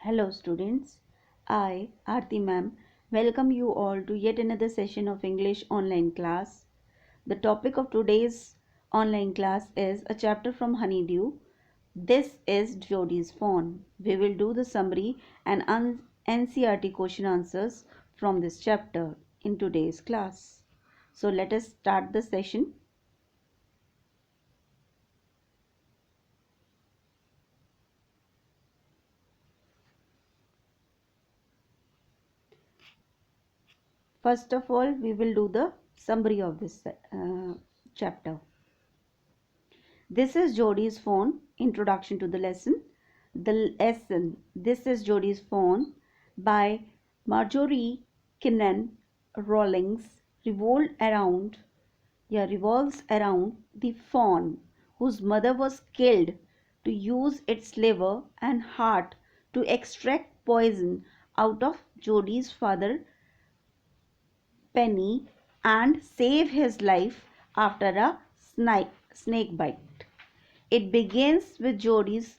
Hello students, I, Aarti ma'am, welcome you all to yet another session of English online class. The topic of today's online class is a chapter from Honeydew. This is Jody's Fawn. We will do the summary and NCERT question answers from this chapter in today's class. So let us start the session. First of all, we will do the summary of this chapter. This is Jody's Phone. Introduction to the lesson. The lesson. This is Jody's Phone by Marjorie Kinnan Rawlings revolves around the fawn whose mother was killed to use its liver and heart to extract poison out of Jody's father Penny and save his life after a snake bite. It begins with Jody's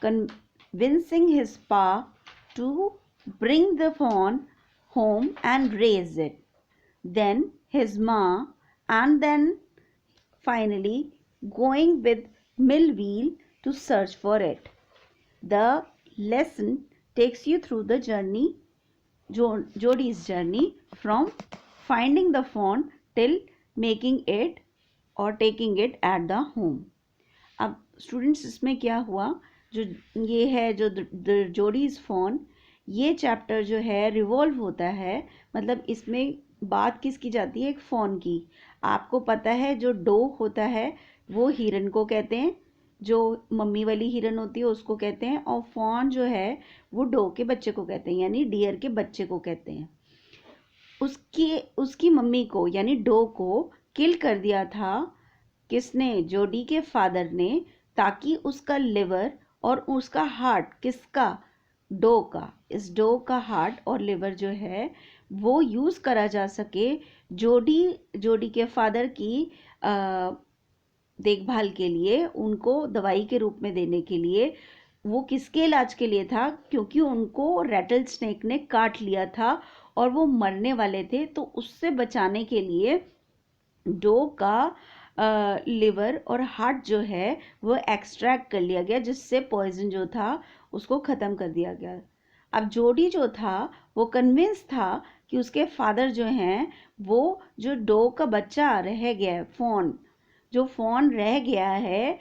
convincing his pa to bring the fawn home and raise it. Then his ma, and then finally going with Millwheel to search for it. The lesson takes you through the journey, Jody's journey from finding the fawn till making it or taking it at the home. अब students इसमें क्या हुआ, जो ये है जो Jody's phone, ये chapter जो है रिवॉल्व होता है, मतलब इसमें बात किसकी जाती है, एक फ़ोन की. आपको पता है जो डो होता है वो हिरन को कहते हैं, जो मम्मी वाली हिरन होती है उसको कहते हैं, और फॉन जो है वो डो के बच्चे को कहते हैं, यानी डियर के बच्चे को कहते हैं. उसकी मम्मी को यानी डो को किल कर दिया था किसने, जोडी के फादर ने, ताकि उसका लिवर और उसका हार्ट, किसका, डो का, इस डो का हार्ट और लिवर जो है वो यूज़ करा जा सके जोडी के फादर की देखभाल के लिए, उनको दवाई के रूप में देने के लिए. वो किसके इलाज के लिए था, क्योंकि उनको रैटल स्नेक ने काट लिया था और वो मरने वाले थे, तो उससे बचाने के लिए डो का लिवर और हार्ट जो है वो एक्सट्रैक्ट कर लिया गया, जिससे पॉइजन जो था उसको ख़त्म कर दिया गया. अब जोडी जो था वो कन्विंस था कि उसके फादर जो हैं वो जो डो का बच्चा रह गया है, जो फॉन रह गया है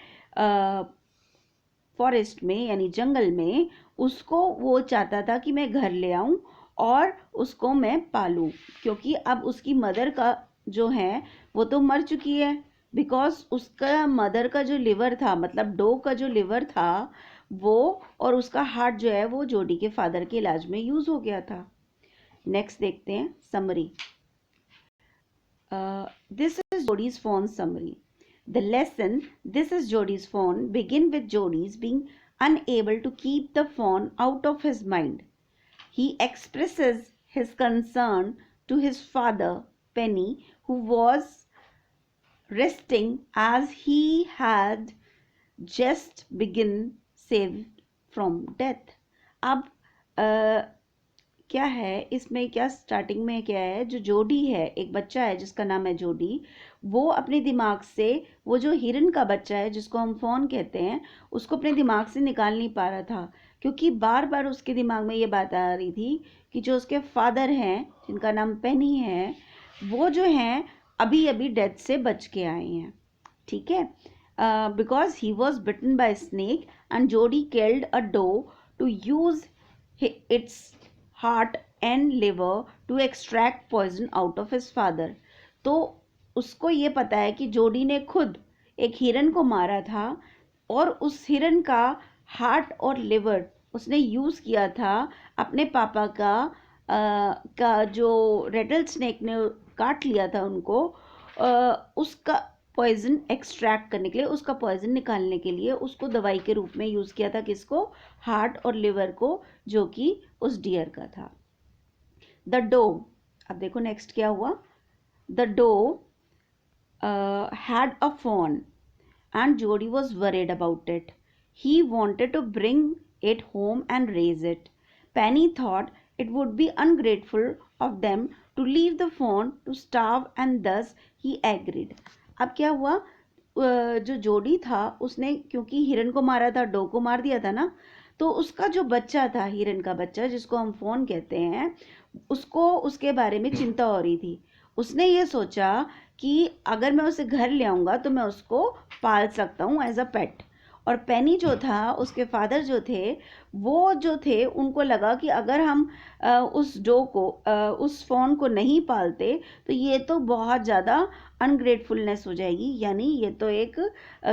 फॉरेस्ट में यानी जंगल में, उसको वो चाहता था कि मैं घर ले आऊं और उसको मैं पालूं, क्योंकि अब उसकी मदर का जो है वो तो मर चुकी है, बिकॉज उसका मदर का जो लिवर था, मतलब डो का जो लिवर था वो, और उसका हार्ट जो है वो जोडी के फादर के इलाज में यूज़ हो गया था. नेक्स्ट देखते हैं summary. This is Jody's phone summary. The lesson, this is Jody's phone, begin with Jody's being unable to keep the fawn out of his mind. He expresses his concern to his father, Penny, who was resting as he had just begun saved from death. अब क्या है इसमें, क्या starting में क्या है, जो जोडी है, एक बच्चा है जिसका नाम है जोडी, वो अपने दिमाग से वो जो हिरन का बच्चा है जिसको हम फॉन कहते हैं उसको अपने दिमाग से निकाल नहीं पा रहा था, क्योंकि बार बार उसके दिमाग में ये बात आ रही थी कि जो उसके फादर हैं जिनका नाम पेनी है वो जो हैं अभी अभी डेथ से बच के आए हैं. ठीक है, because he was bitten by snake and Jody killed a doe to use its heart and liver to extract poison out of his father. तो उसको ये पता है कि जोडी ने खुद एक हिरन को मारा था और उस हिरन का हार्ट और लिवर उसने यूज़ किया था अपने पापा का जो रेटल स्नेक ने काट लिया था उनको, उसका पॉइजन एक्सट्रैक्ट करने के लिए, उसका पॉइजन निकालने के लिए उसको दवाई के रूप में यूज़ किया था, किसको, हार्ट और लिवर को, जो कि उस डियर का था. द डो, अब देखो नेक्स्ट क्या हुआ. The doe had a fawn and Jody was worried about it. He wanted to bring it home and raise it. Penny thought it would be ungrateful of them to leave the fawn to starve and thus he agreed. अब क्या हुआ, जो जोडी था उसने क्योंकि हिरन को मारा था, डो को मार दिया था ना, तो उसका जो बच्चा था, हिरन का बच्चा जिसको हम फोन कहते हैं, उसको उसके बारे में चिंता हो रही थी। उसने ये सोचा कि अगर मैं उसे घर ले आऊँगा तो मैं उसको पाल सकता हूँ एज अ पेट। और पेनी जो था, उसके फादर जो थे, वो जो थे उनको लगा कि अगर हम उस डो को, उस फॉन को नहीं पालते तो ये तो बहुत ज़्यादा अनग्रेटफुलनेस हो जाएगी, यानी ये तो एक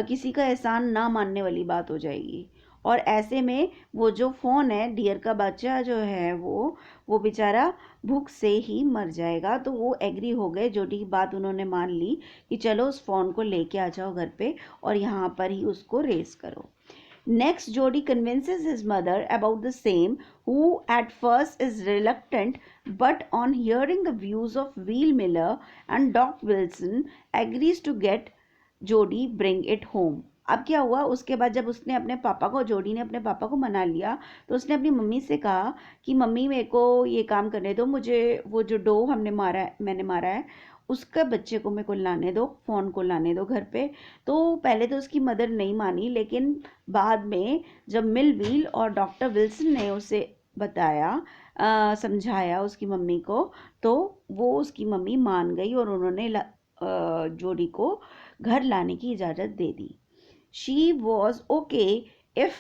किसी का एहसान ना मानने वाली बात हो जाएगी। और ऐसे में वो जो फोन है, डियर का बच्चा जो है, वो बेचारा भूख से ही मर जाएगा। तो वो एग्री हो गए, जोडी की बात उन्होंने मान ली कि चलो उस फोन को लेके आ जाओ घर पे और यहाँ पर ही उसको रेस करो। Next, Jody convinces his mother about the same, who at first is reluctant, but on hearing the views of Wheel Miller and Doc Wilson, agrees to get Jody bring it home. अब क्या हुआ, उसके बाद जब उसने अपने पापा को, जोडी ने अपने पापा को मना लिया, तो उसने अपनी मम्मी से कहा कि मम्मी मेरे को ये काम करने दो, मुझे वो जो डो मैंने मारा है उसका बच्चे को मेरे को लाने दो, फ़ोन को लाने दो घर पे। तो पहले तो उसकी मदर नहीं मानी, लेकिन बाद में जब मिलविल और डॉक्टर विल्सन ने उसे बताया, समझाया उसकी मम्मी को, तो वो उसकी मम्मी मान गई और उन्होंने जोडी को घर लाने की इजाज़त दे दी। She was okay if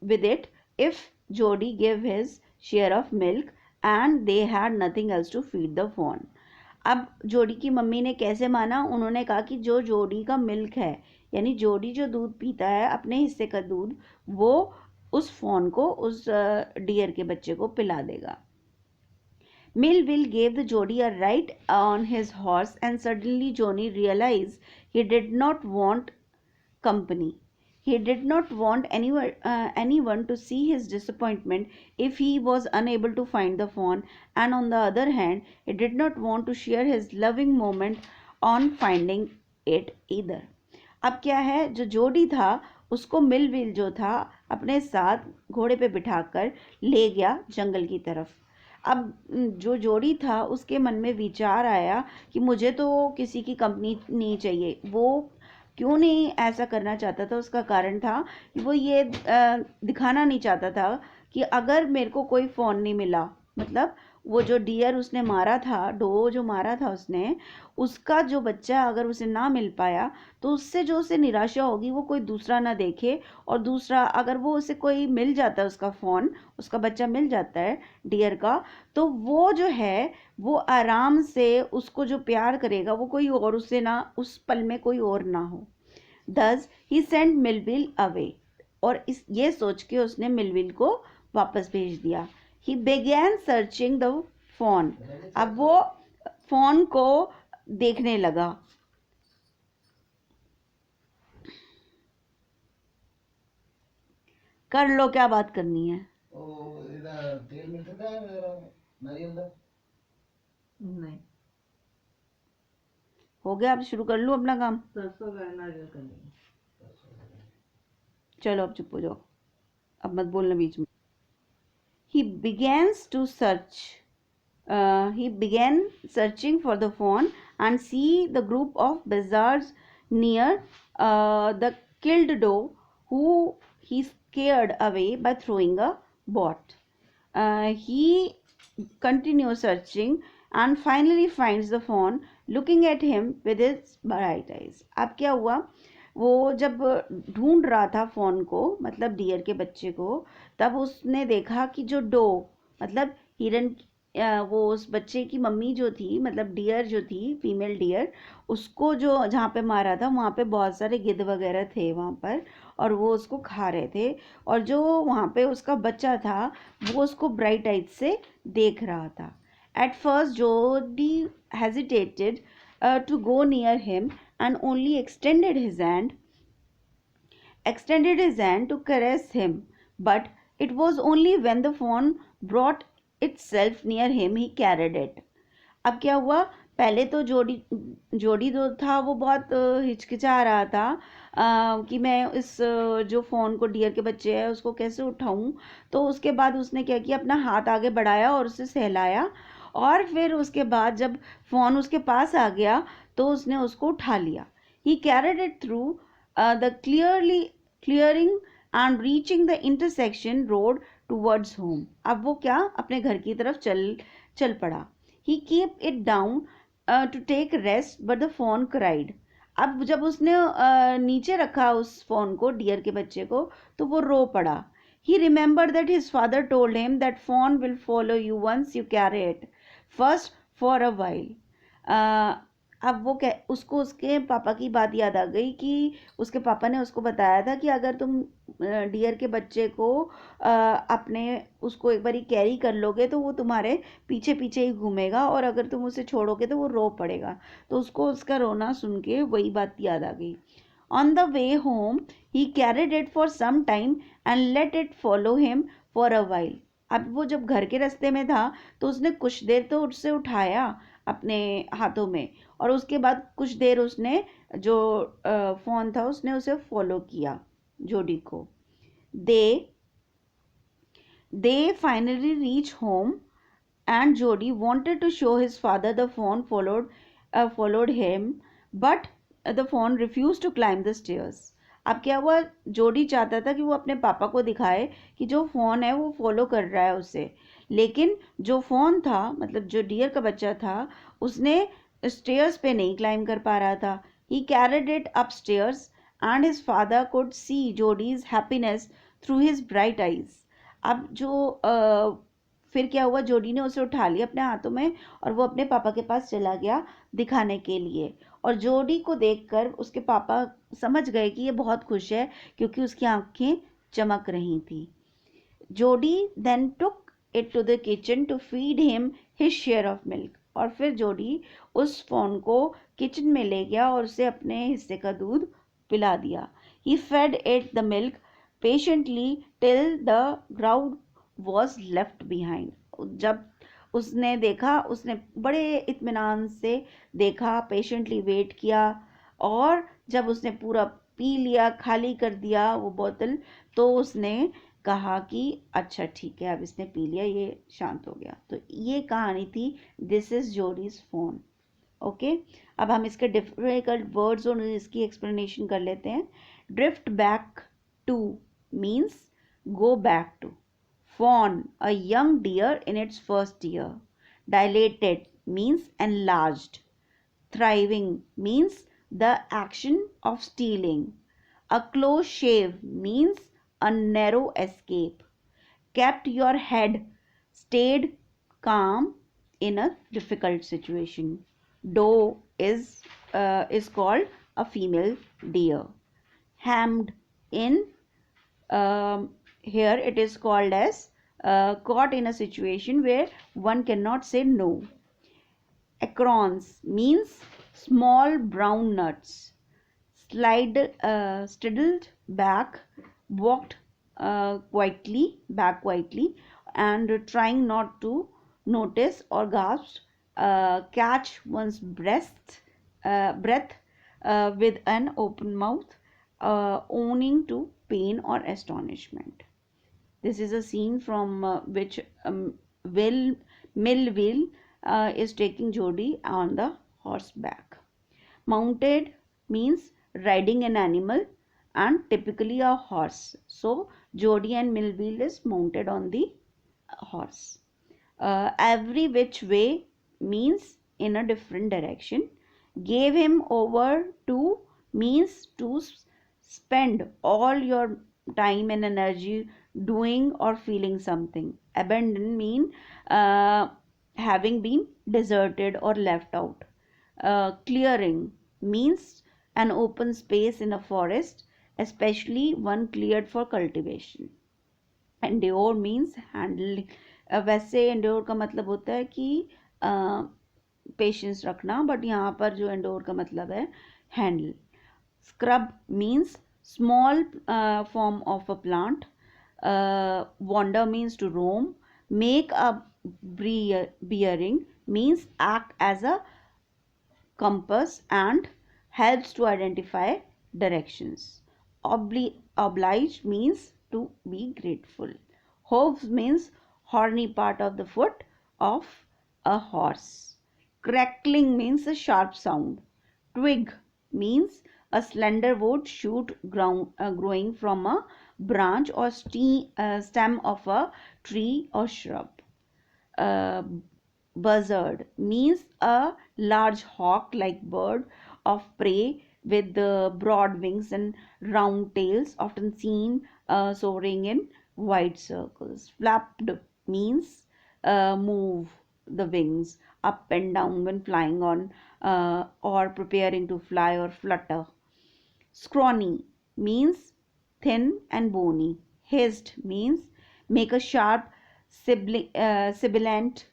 with it if Jody gave his share of milk and they had nothing else to feed the fawn. अब जोडी की मम्मी ने कैसे माना, उन्होंने कहा कि जो जोडी का मिल्क है, यानी जोडी जो दूध पीता है अपने हिस्से का दूध, वो उस फॉन को, उस डियर के बच्चे को पिला देगा। Millville gave the Jody a ride on his horse and suddenly Johnny realized he did not want company. He did not want anyone to see his disappointment if he was unable to find the fawn, and on the other hand, he did not want to share his loving moment on finding it either. अब क्या है, जो जोडी था उसको Millville जो था अपने साथ घोड़े पे बिठाकर ले गया जंगल की तरफ। अब जो जोडी था उसके मन में विचार आया कि मुझे तो किसी की कंपनी नहीं चाहिए। वो क्यों नहीं ऐसा करना चाहता था, उसका कारण था कि वो ये दिखाना नहीं चाहता था कि अगर मेरे को कोई फ़ोन नहीं मिला, मतलब वो जो डियर उसने मारा था, डो जो मारा था उसने, उसका जो बच्चा अगर उसे ना मिल पाया तो उससे जो उसे निराशा होगी वो कोई दूसरा ना देखे, और दूसरा अगर वो उसे कोई मिल जाता है, उसका फ़ोन, उसका बच्चा मिल जाता है डियर का, तो वो जो है वो आराम से उसको जो प्यार करेगा वो कोई और उसे ना, उस पल में कोई और ना हो। Thus he sent Millville away, और ये सोच के उसने मिलविल को वापस भेज दिया। He began searching the fawn. अब वो fawn को देखने लगा। कर लो, क्या बात करनी है? नहीं हो गया, अब शुरू कर लूँ अपना काम। चलो अब चुप हो जाओ, अब मत बोलना बीच में। He began searching for the fawn and see the group of buzzards near the killed doe, who he scared away by throwing a bot. He continues searching and finally finds the fawn looking at him with his bright eyes. अब क्या हुआ, वो जब ढूंढ रहा था phone को, मतलब डियर के बच्चे को, तब उसने देखा कि जो डो, मतलब हिरन, वो उस बच्चे की मम्मी जो थी, मतलब डियर जो थी, फीमेल डियर, उसको जो जहाँ पे मारा था वहाँ पे बहुत सारे गिद्ध वगैरह थे वहाँ पर, और वो उसको खा रहे थे, और जो वहाँ पे उसका बच्चा था वो उसको ब्राइट आइज से देख रहा था। एट फर्स्ट जोडी hesitated to go near him and only extended his hand to caress him, but it was only when the fawn brought itself near him he carried it. अब क्या हुआ, पहले तो जोडी जो था वो बहुत हिचकिचा रहा था कि मैं इस जो फ़ोन को डियर के बच्चे हैं उसको कैसे उठाऊं। तो उसके बाद उसने क्या किया, अपना हाथ आगे बढ़ाया और उसे सहलाया, और फिर उसके बाद जब फ़ोन उसके पास आ गया तो उसने उसको उठा लिया। He carried it through the clearing and reaching the intersection road towards home. अब वो क्या, अपने घर की तरफ चल पड़ा। He keep it down to take rest but the phone cried. अब जब उसने नीचे रखा उस फोन को, डियर के बच्चे को, तो वो रो पड़ा। He remember that his father told him that phone will follow you once you carry it first for a while. अब वो उसको उसके पापा की बात याद आ गई कि उसके पापा ने उसको बताया था कि अगर तुम डियर के बच्चे को अपने उसको एक बारी कैरी कर लोगे तो वो तुम्हारे पीछे पीछे ही घूमेगा, और अगर तुम उसे छोड़ोगे तो वो रो पड़ेगा। तो उसको उसका रोना सुन के वही बात याद आ गई। On the way home he carried it for some time and let it follow him for a while. अब वो जब घर के रास्ते में था तो उसने कुछ देर तो उससे उठाया अपने हाथों में, और उसके बाद कुछ देर उसने जो फ़ोन था उसने उसे फॉलो किया, जोडी को। दे They finally reach home, and Jody wanted to show his father the phone followed him, but the phone refused to climb the stairs. अब क्या हुआ, जोडी चाहता था कि वो अपने पापा को दिखाए कि जो फ़ोन है वो फॉलो कर रहा है उसे, लेकिन जो फ़ोन था, मतलब जो डियर का बच्चा था, उसने स्टेयर्स पे नहीं क्लाइम कर पा रहा था। ही carried it up stairs and his father could see Jody's happiness through his bright eyes. अब फिर क्या हुआ, जोडी ने उसे उठा लिया अपने हाथों में और वो अपने पापा के पास चला गया दिखाने के लिए। और जोडी को देखकर उसके पापा समझ गए कि ये बहुत खुश है, क्योंकि उसकी आंखें चमक रही थी। Jody then took it to the kitchen to feed him his share of milk. और फिर जोडी उस फोन को किचन में ले गया और उसे अपने हिस्से का दूध पिला दिया। He fed it the milk patiently till the crowd was left behind. जब उसने देखा, उसने बड़े इत्मीनान से देखा, पेशेंटली वेट किया, और जब उसने पूरा पी लिया, खाली कर दिया वो बोतल, तो उसने कहा कि अच्छा ठीक है, अब इसने पी लिया, ये शांत हो गया। तो ये कहानी थी this is Jody's phone. Okay, अब हम इसके डिफिकल्ट वर्ड्स और इसकी एक्सप्लेनेशन कर लेते हैं। Drift back to means go back to. Fawn, a young deer in its first year. Dilated means enlarged. Thriving means the action of stealing. A close shave means a narrow escape. Kept your head, stayed calm in a difficult situation. Doe is called a female deer. Hammed in, here it is called as caught in a situation where one cannot say no. Acorns means small brown nuts. Straddled back, walked quietly, and trying not to notice or gasp. Catch one's breath with an open mouth, owning to pain or astonishment. This is a scene from which Millville is taking Jody on the horseback. Mounted means riding an animal, and typically a horse. So Jody and Millville is mounted on the horse. Every which way means in a different direction. Gave him over to means to spend all your time and energy doing or feeling something. Abandon mean having been deserted or left out. Clearing means an open space in a forest, especially one cleared for cultivation. Endure means handle. वैसे endure का मतलब होता है कि patience रखना, but यहाँ पर जो एंड्योर का मतलब है handle. Scrub means small form of a plant. wander means to roam. Make a bearing means act as a compass, and helps to identify directions. Oblige means to be grateful. Hooves means horny part of the foot of a horse. Crackling means a sharp sound. Twig means a slender wood shoot growing from a branch or stem of a tree or shrub. Uh, Buzzard means a large hawk-like bird of prey with the broad wings and round tails, often seen soaring in wide circles. Flapped means move the wings up and down when flying on or preparing to fly or flutter. Scrawny means thin and bony. Hissed means make a sharp sibilant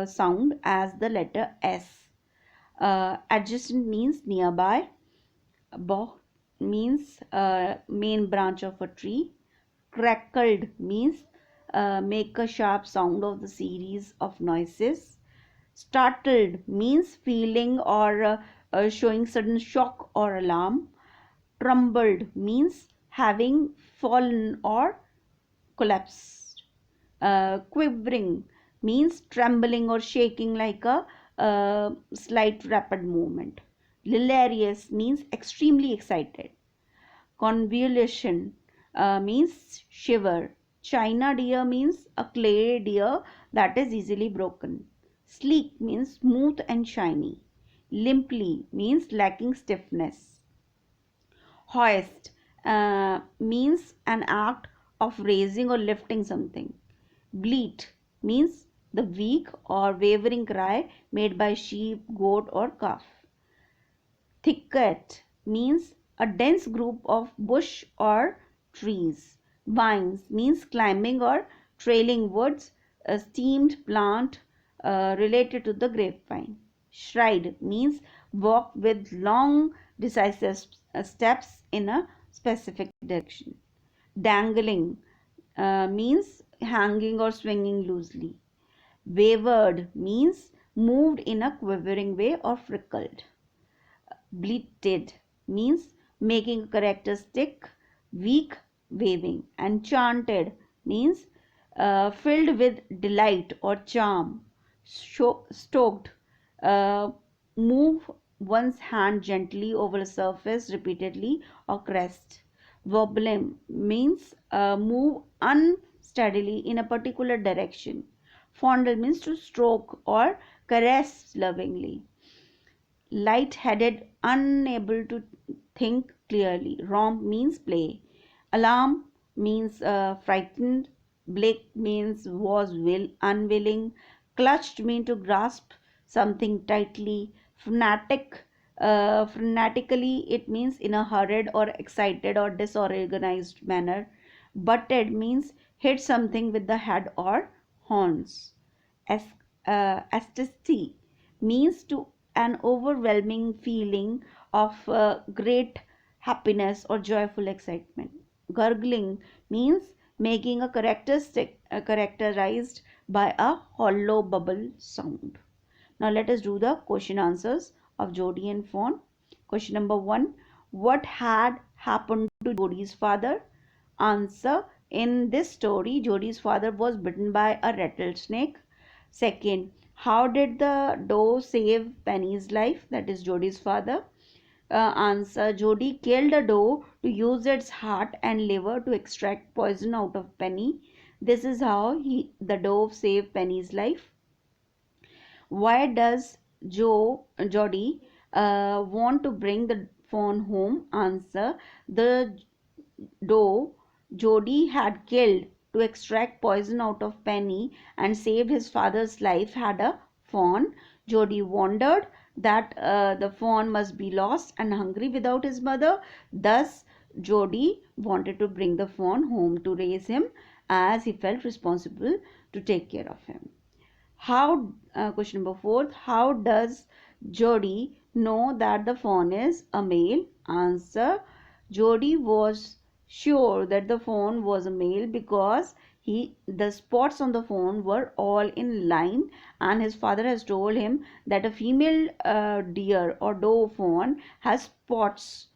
sound as the letter S. Adjacent means nearby. Bough means main branch of a tree. Crackled means make a sharp sound of the series of noises. Startled means feeling or showing sudden shock or alarm. Trembled means having fallen or collapsed. Quivering means trembling or shaking like a slight rapid movement. Hilarious means extremely excited. Convulsion means shiver. China deer means a clay deer that is easily broken. Sleek means smooth and shiny. Limply means lacking stiffness. Hoist means an act of raising or lifting something. Bleat means the weak or wavering cry made by sheep, goat, or calf. Thicket means a dense group of bush or trees. Vines means climbing or trailing woods, a steamed plant related to the grapevine. Stride means walk with long, decisive steps in a specific direction. Dangling means hanging or swinging loosely. Wavered means moved in a quivering way or flickered. Bleated means making a characteristic weak waving. And chanted means filled with delight or charm. Stoked, uh, move one's hand gently over a surface repeatedly or crest. Wobbling means move unsteadily in a particular direction. Fondle means to stroke or caress lovingly. Light-headed, unable to think clearly. Romp means play. Alarm means frightened. Blake means was unwilling. Clutched means to grasp something tightly. Frenetically, it means in a hurried or excited or disorganized manner. Butted means hit something with the head or horns. Ecstasy means to an overwhelming feeling of great happiness or joyful excitement. Gurgling means making a characteristic characterized by a hollow bubble sound. Now let us do the question answers of Jody and Fawn. Question number 1. What had happened to Jody's father? Answer. In this story, Jody's father was bitten by a rattlesnake. Second, how did the doe save Penny's life? That is Jody's father. Answer. Jody killed a doe to use its heart and liver to extract poison out of Penny. This is how the doe saved Penny's life. Why does Jody want to bring the fawn home? Answer. The doe Jody had killed to extract poison out of Penny and saved his father's life had a fawn. Jody wondered that the fawn must be lost and hungry without his mother. Thus, Jody wanted to bring the fawn home to raise him as he felt responsible to take care of him. Question number 4. How does Jody know that the fawn is a male? Answer. Jody was sure that the fawn was a male because The spots on the fawn were all in line, and his father has told him that a female deer or doe fawn has spots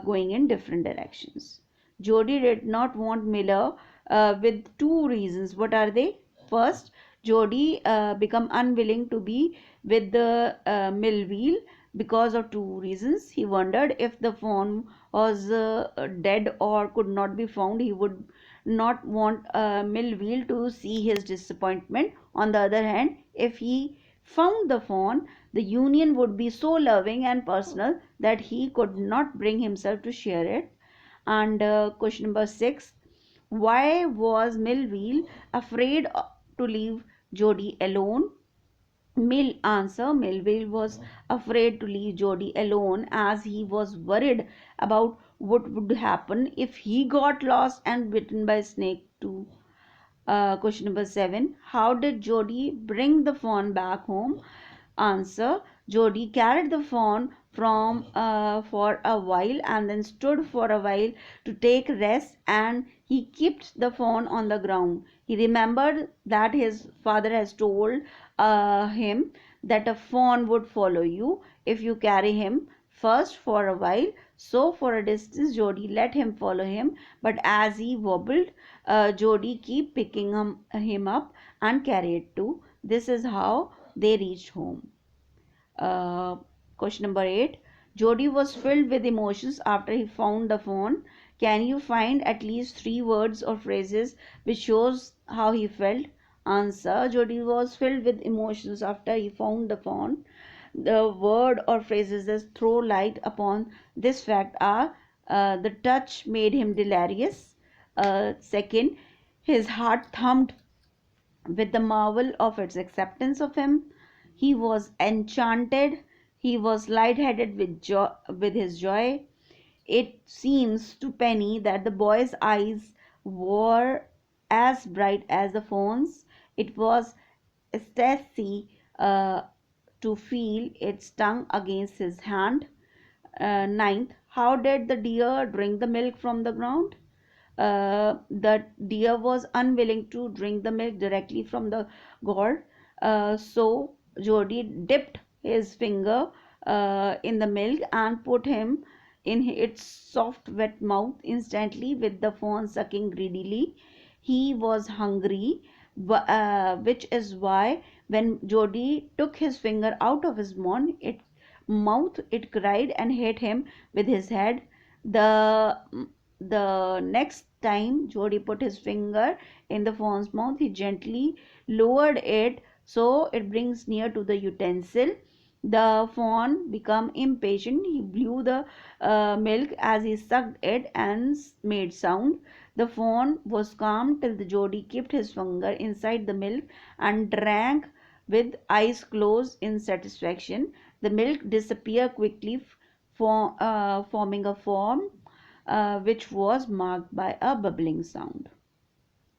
going in different directions. Jody did not want Miller with two reasons. What are they? First, Jody become unwilling to be with the Millville because of two reasons. He wondered if the fawn was dead or could not be found. He would not want Millville to see his disappointment. On the other hand, if he found the fawn, the union would be so loving and personal that he could not bring himself to share it. And question number 6, why was Millville afraid to leave Jody alone? Melville was afraid to leave Jody alone as he was worried about what would happen if he got lost and bitten by a snake too. Question number 7, how did Jody bring the fawn back home? Answer, Jody carried the fawn from for a while and then stood for a while to take rest, and he kept the fawn on the ground. He remembered that his father has told him that a fawn would follow you if you carry him first for a while. So for a distance Jody let him follow him, but as he wobbled, Jody keep picking him up and carry it too. This is how they reached home. Uh, Question number 8, Jody was filled with emotions after he found the phone. Can you find at least 3 words or phrases which shows how he felt? Answer, Jody was filled with emotions after he found the phone. The word or phrases that throw light upon this fact are, the touch made him delirious. Second, his heart thumped with the marvel of its acceptance of him. He was enchanted. He was light-headed with joy, with his joy. It seems to Penny that the boy's eyes were as bright as the phone's. It was ecstasy to feel its tongue against his hand. Ninth, how did the deer drink the milk from the ground? The deer was unwilling to drink the milk directly from the gourd. So Jody dipped his finger in the milk and put him in its soft, wet mouth. Instantly, with the fawn sucking greedily, he was hungry, which is why when Jody took his finger out of his mouth, it cried and hit him with his head. The the next time Jody put his finger in the fawn's mouth, he gently lowered it so it brings near to the utensil. The fawn became impatient. He blew the milk as he sucked it and made sound. The fawn was calm till the Jody kept his finger inside the milk and drank with eyes closed in satisfaction. The milk disappeared quickly, forming a form which was marked by a bubbling sound.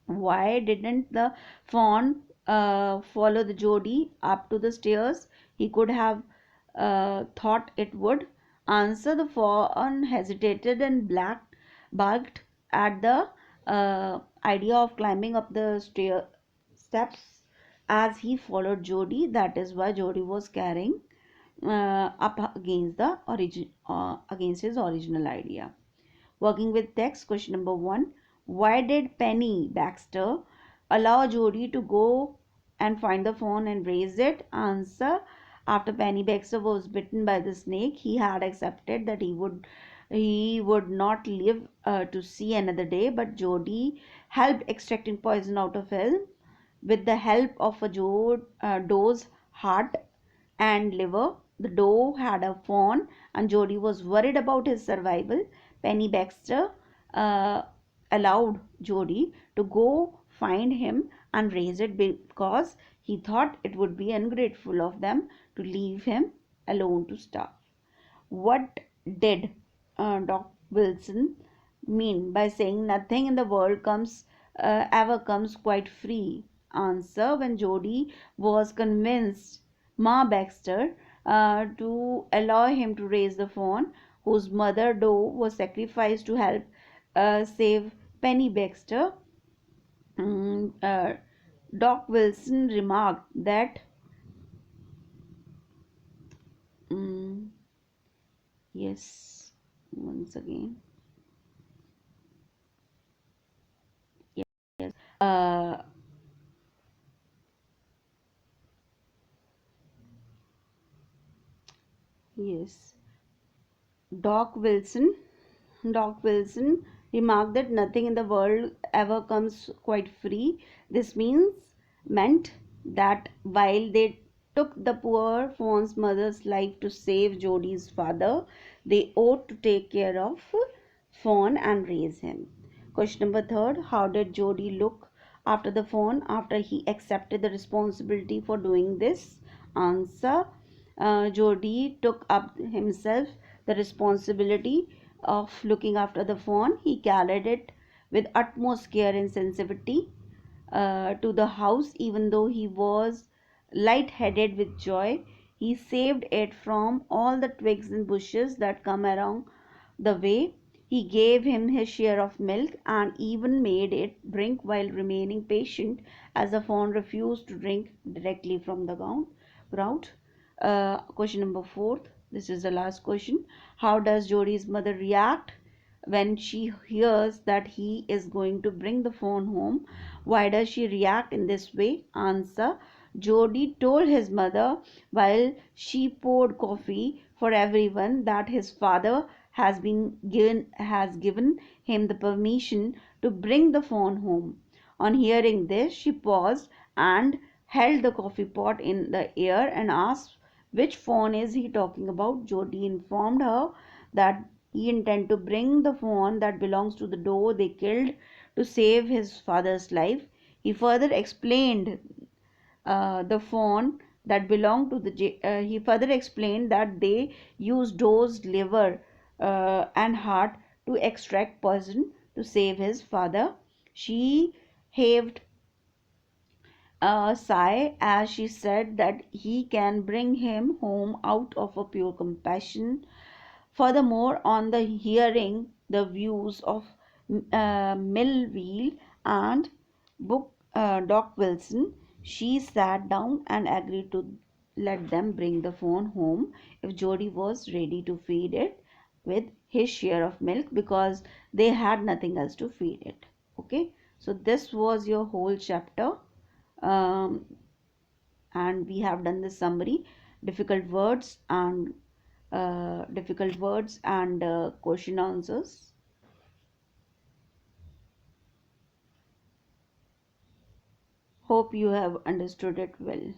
Why didn't the fawn follow the Jody up to the stairs? He could have thought it would. Answer, the fawn hesitated and barked at the idea of climbing up the steps as he followed Jody. That is why Jody was carrying up against against his original idea. Working with text, question number 1. Why did Penny Baxter allow Jody to go and find the phone and raise it? Answer, after Penny Baxter was bitten by the snake, he had accepted that he would not live to see another day, but Jody helped extracting poison out of him with the help of a doe's heart and liver. The doe had a fawn, and Jody was worried about his survival. Penny Baxter uh, allowed Jody to go find him and raise it because he thought it would be ungrateful of them to leave him alone to starve. What did Dr. Wilson mean by saying nothing in the world ever comes quite free? Answer, when Jody was convinced Ma Baxter to allow him to raise the fawn, whose mother doe was sacrificed to help save Penny Baxter, Mm, Doc Wilson remarked that, mm, yes, once again, yes, yes, Doc Wilson Doc Wilson remarked that nothing in the world ever comes quite free. This meant that while they took the poor Fawn's mother's life to save Jody's father, they ought to take care of Fawn and raise him. Question number third: how did Jody look after the Fawn after he accepted the responsibility for doing this? Answer: Jody took up himself the responsibility of looking after the fawn. He carried it with utmost care and sensitivity to the house, even though he was light-headed with joy. He saved it from all the twigs and bushes that come along the way. He gave him his share of milk and even made it drink while remaining patient, as the fawn refused to drink directly from the ground. Question number fourth. This is the last question. How does Jody's mother react when she hears that he is going to bring the phone home? Why does she react in this way? Answer: Jody told his mother while she poured coffee for everyone that his father has given him the permission to bring the phone home. On hearing this, she paused and held the coffee pot in the air and asked, which fawn is he talking about? Jody informed her that he intended to bring the fawn that belongs to the doe they killed to save his father's life. He further explained the fawn that belonged to he further explained that they use doe's liver and heart to extract poison to save his father. She heaved a sigh as she said that he can bring him home out of a pure compassion. Furthermore, on the hearing the views of Millville and Doc Wilson, she sat down and agreed to let them bring the phone home if Jody was ready to feed it with his share of milk, because they had nothing else to feed it. Okay, so this was your whole chapter, um, and we have done the summary, difficult words and question answers. Hope you have understood it well.